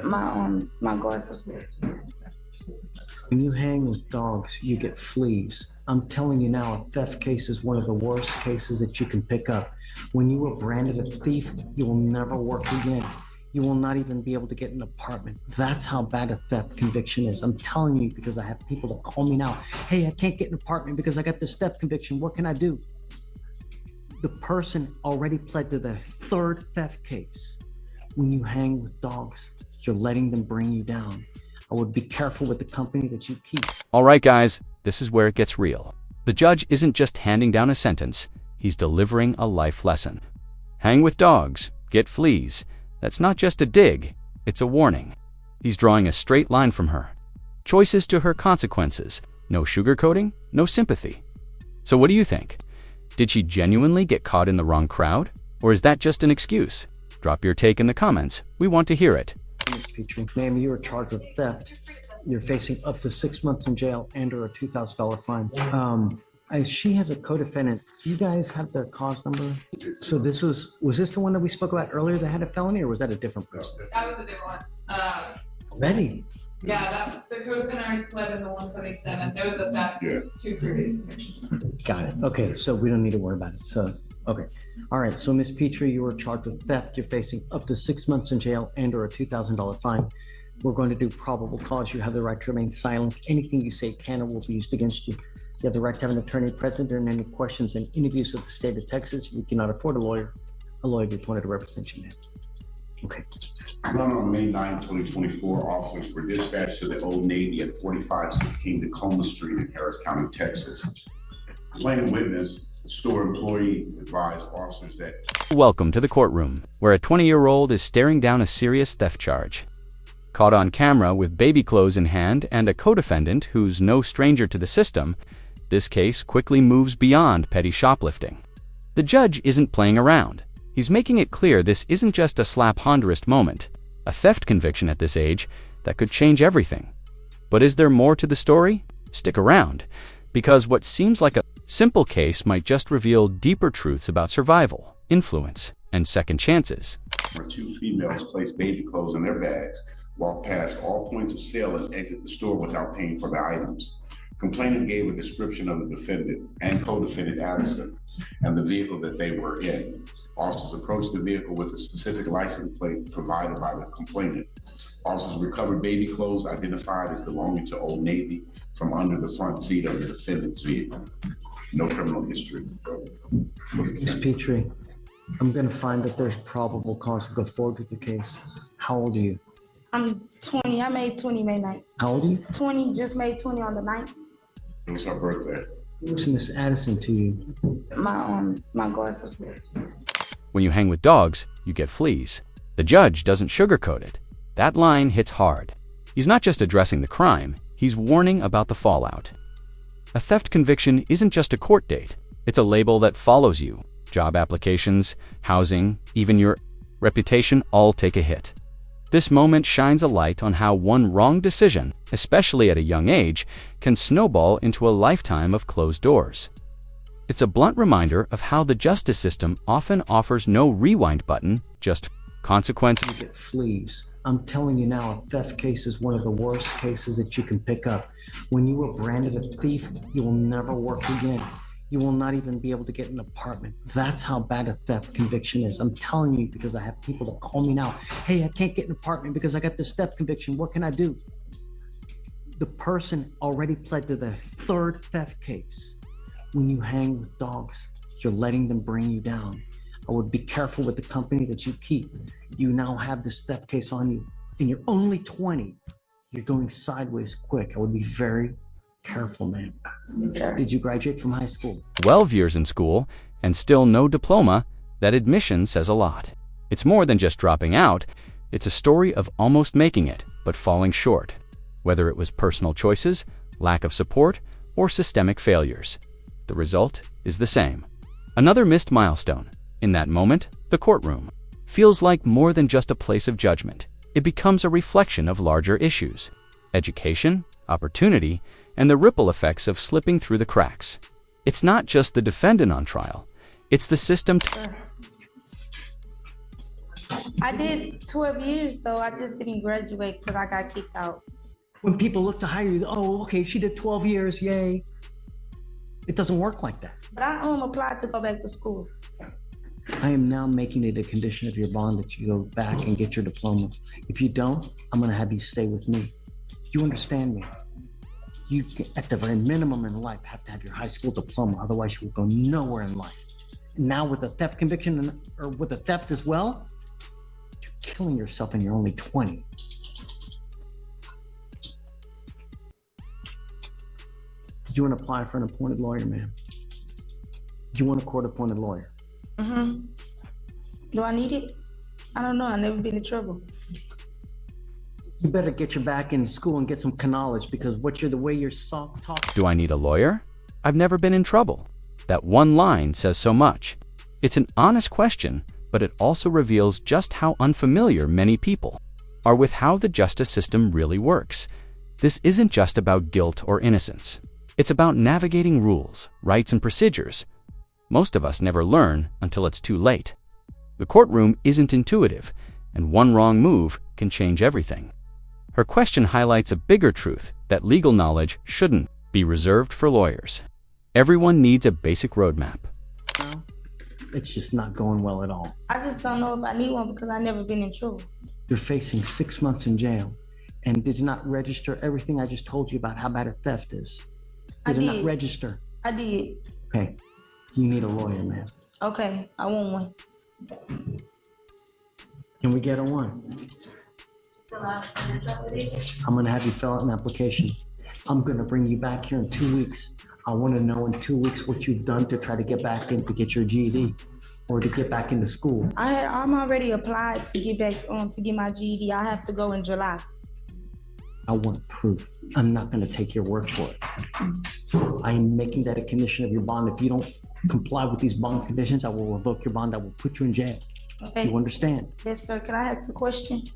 My glasses. When you hang with dogs, you get fleas. I'm telling you now, a theft case is one of the worst cases that you can pick up. When you are branded a thief, you will never work again. You will not even be able to get an apartment. That's how bad a theft conviction is. I'm telling you because I have people that call me now. Hey, I can't get an apartment because I got this theft conviction. What can I do? The person already pled to the third theft case. When you hang with dogs, you're letting them bring you down. I would be careful with the company that you keep. All right, guys, this is where it gets real. The judge isn't just handing down a sentence, he's delivering a life lesson. Hang with dogs, get fleas. That's not just a dig, it's a warning. He's drawing a straight line from her. Choices to her consequences. No sugarcoating, no sympathy. So what do you think? Did she genuinely get caught in the wrong crowd? Or is that just an excuse? Drop your take in the comments. We want to hear it. Ms. Petrie, ma'am, you are charged with theft. You're facing up to 6 months in jail and/or a $2,000 fine. She has a co-defendant. Do you guys have the cause number? So this was this the one that we spoke about earlier that had a felony, or was that a different person? That was a different one. Betty. Yeah, the co-defendant already pled in the 177. There was a theft, 2 previous convictions. Got it. Okay, so we don't need to worry about it. So, okay. All right, so Ms. Petrie, you were charged with theft. You're facing up to 6 months in jail and/or a $2,000 fine. We're going to do probable cause. You have the right to remain silent. Anything you say can or will be used against you. You have the right to have an attorney present during any questions and interviews with the state of Texas. If you cannot afford a lawyer will be appointed to represent you, man. Okay. On May 9, 2024, officers were dispatched to the Old Navy at 4516 Tacoma Street in Harris County, Texas. Complainant witness, store employee, advised officers that... Welcome to the courtroom, where a 20-year-old is staring down a serious theft charge. Caught on camera with baby clothes in hand and a co-defendant who's no stranger to the system, this case quickly moves beyond petty shoplifting. The judge isn't playing around. He's making it clear this isn't just a slap-honderist moment, a theft conviction at this age that could change everything. But is there more to the story? Stick around, because what seems like a simple case might just reveal deeper truths about survival, influence, and second chances. Where 2 females placed baby clothes in their bags, walked past all points of sale and exit the store without paying for the items. Complainant gave a description of the defendant and co-defendant Addison and the vehicle that they were in. Officers approached the vehicle with a specific license plate provided by the complainant. Officers recovered baby clothes identified as belonging to Old Navy from under the front seat of the defendant's vehicle. No criminal history. Ms. Petrie, I'm going to find that there's probable cause to go forward with the case. How old are you? I'm 20. I made 20 May 9th. How old are you? 20, just made 20 on the 9th. It was her birthday. To Miss Addison, to you. My glasses. When you hang with dogs, you get fleas. The judge doesn't sugarcoat it. That line hits hard. He's not just addressing the crime, he's warning about the fallout. A theft conviction isn't just a court date. It's a label that follows you. Job applications, housing, even your reputation all take a hit. This moment shines a light on how one wrong decision, especially at a young age, can snowball into a lifetime of closed doors. It's a blunt reminder of how the justice system often offers no rewind button, just consequences. You get fleas. I'm telling you now, a theft case is one of the worst cases that you can pick up. When you are branded a thief, you will never work again. You will not even be able to get an apartment. That's how bad a theft conviction is. I'm telling you because I have people that call me now. Hey, I can't get an apartment because I got this theft conviction. What can I do? The person already pled to the third theft case. When you hang with dogs, you're letting them bring you down. I would be careful with the company that you keep. You now have this theft case on you and you're only 20. You're going sideways quick. I would be very careful, man. Did you graduate from high school? 12 years in school and still no diploma, that admission says a lot. It's more than just dropping out. It's a story of almost making it, but falling short. Whether it was personal choices, lack of support, or systemic failures. The result is the same. Another missed milestone. In that moment, the courtroom feels like more than just a place of judgment. It becomes a reflection of larger issues. Education, opportunity, and the ripple effects of slipping through the cracks. It's not just the defendant on trial, it's the system. I did 12 years though. I just didn't graduate because I got kicked out. When people look to hire you, oh, okay, she did 12 years, yay. It doesn't work like that. But I applied to go back to school. I am now making it a condition of your bond that you go back and get your diploma. If you don't, I'm gonna have you stay with me. You understand me? You, at the very minimum in life, have to have your high school diploma, otherwise you will go nowhere in life. Now with a theft conviction, or with a theft as well, you're killing yourself and you're only 20. Did you want to apply for an appointed lawyer, ma'am? Do you want a court-appointed lawyer? Mm-hmm. Do I need it? I don't know. I've never been in trouble. You better get your back in school and get some knowledge, because the way you're talking. Do I need a lawyer? I've never been in trouble. That one line says so much. It's an honest question, but it also reveals just how unfamiliar many people are with how the justice system really works. This isn't just about guilt or innocence. It's about navigating rules, rights, and procedures. Most of us never learn until it's too late. The courtroom isn't intuitive, and one wrong move can change everything. Her question highlights a bigger truth, that legal knowledge shouldn't be reserved for lawyers. Everyone needs a basic roadmap. No, it's just not going well at all. I just don't know if I need one because I've never been in trouble. You're facing 6 months in jail, and did you not register everything I just told you about how bad a theft is? Did it not register? I did. Okay, you need a lawyer, man. Okay, I want one. Can we get a one? I'm gonna have you fill out an application. I'm gonna bring you back here in 2 weeks. I wanna know in 2 weeks what you've done to try to get back in to get your GED or to get back into school. I'm already applied to get back to get my GED. I have to go in July. I want proof. I'm not gonna take your word for it. I am making that a condition of your bond. If you don't comply with these bond conditions, I will revoke your bond. I will put you in jail. Okay. You understand? Yes, sir. Can I ask a question?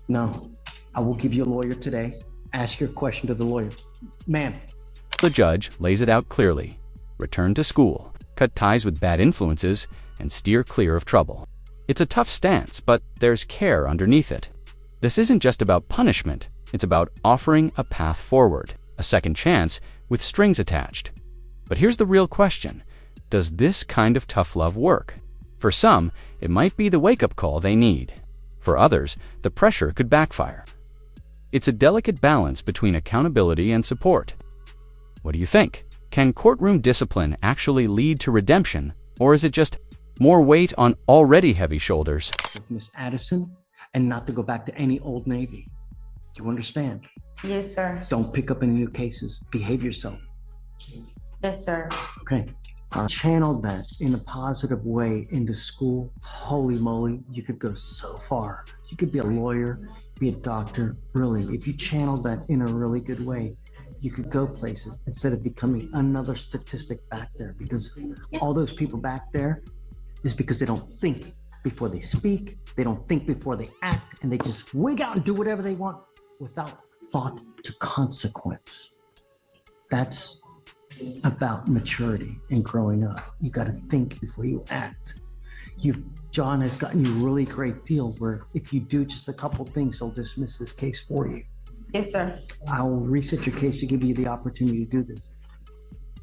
No. I will give you a lawyer today. Ask your question to the lawyer. Ma'am. The judge lays it out clearly. Return to school, cut ties with bad influences, and steer clear of trouble. It's a tough stance, but there's care underneath it. This isn't just about punishment. It's about offering a path forward, a second chance with strings attached. But here's the real question. Does this kind of tough love work? For some, it might be the wake-up call they need. For others, the pressure could backfire. It's a delicate balance between accountability and support. What do you think? Can courtroom discipline actually lead to redemption, or is it just more weight on already heavy shoulders? With Miss Addison, and not to go back to any Old Navy. Do you understand? Yes, sir. Don't pick up any new cases. Behave yourself. Yes, sir. Okay. Channel that in a positive way into school. Holy moly, you could go so far. You could be a lawyer, be a doctor. Really, if you channel that in a really good way, you could go places instead of becoming another statistic back there, because all those people back there is because they don't think before they speak, they don't think before they act, and they just wig out and do whatever they want without thought to consequence. That's about maturity and growing up. You got to think before you act. John has gotten you a really great deal where if you do just a couple things, he'll dismiss this case for you. Yes, sir. I'll reset your case to give you the opportunity to do this.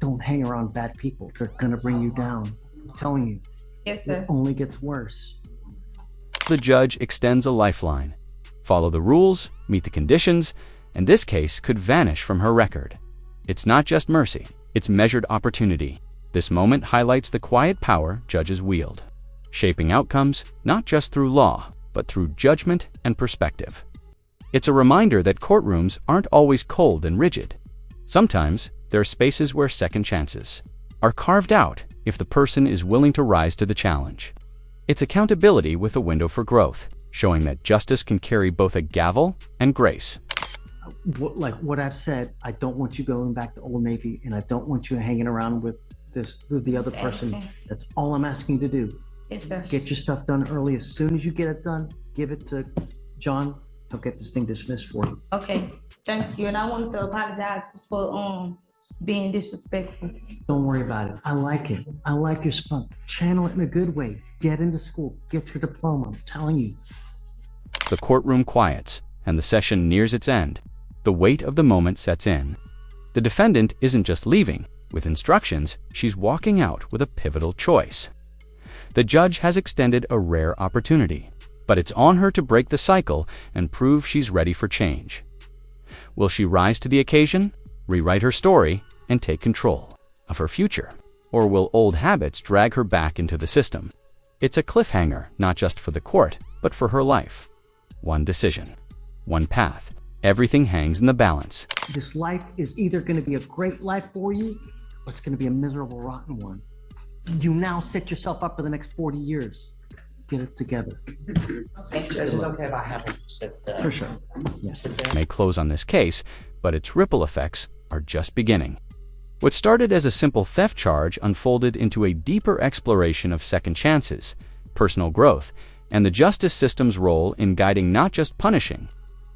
Don't hang around bad people. They're gonna bring you down. I'm telling you. Yes, sir. It only gets worse. The judge extends a lifeline. Follow the rules, meet the conditions, and this case could vanish from her record. It's not just mercy, it's measured opportunity. This moment highlights the quiet power judges wield, shaping outcomes not just through law, but through judgment and perspective. It's a reminder that courtrooms aren't always cold and rigid. Sometimes there are spaces where second chances are carved out if the person is willing to rise to the challenge. It's accountability with a window for growth, showing that justice can carry both a gavel and grace. Like what I've said, I don't want you going back to Old Navy, and I don't want you hanging around with the other person. That's all I'm asking you to do. Yes, sir. Get your stuff done early. As soon as you get it done, give it to John. He'll get this thing dismissed for you. Okay. Thank you. And I wanted to apologize for being disrespectful. Don't worry about it. I like it. I like your spunk. Channel it in a good way. Get into school. Get your diploma. I'm telling you. The courtroom quiets, and the session nears its end. The weight of the moment sets in. The defendant isn't just leaving. With instructions, she's walking out with a pivotal choice. The judge has extended a rare opportunity, but it's on her to break the cycle and prove she's ready for change. Will she rise to the occasion, rewrite her story, and take control of her future? Or will old habits drag her back into the system? It's a cliffhanger, not just for the court, but for her life. One decision, one path. Everything hangs in the balance. This life is either going to be a great life for you, or it's going to be a miserable, rotten one. You now set yourself up for the next 40 years. Get it together. Is it okay if I have him sit there? For sure. Yes. Sit there? May close on this case, but its ripple effects are just beginning. What started as a simple theft charge unfolded into a deeper exploration of second chances, personal growth, and the justice system's role in guiding, not just punishing.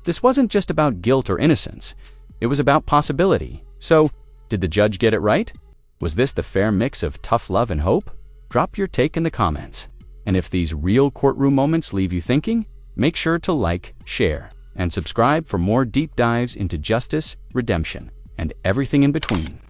This wasn't just about guilt or innocence. It was about possibility. So, did the judge get it right? Was this the fair mix of tough love and hope? Drop your take in the comments. And if these real courtroom moments leave you thinking, make sure to like, share, and subscribe for more deep dives into justice, redemption, and everything in between.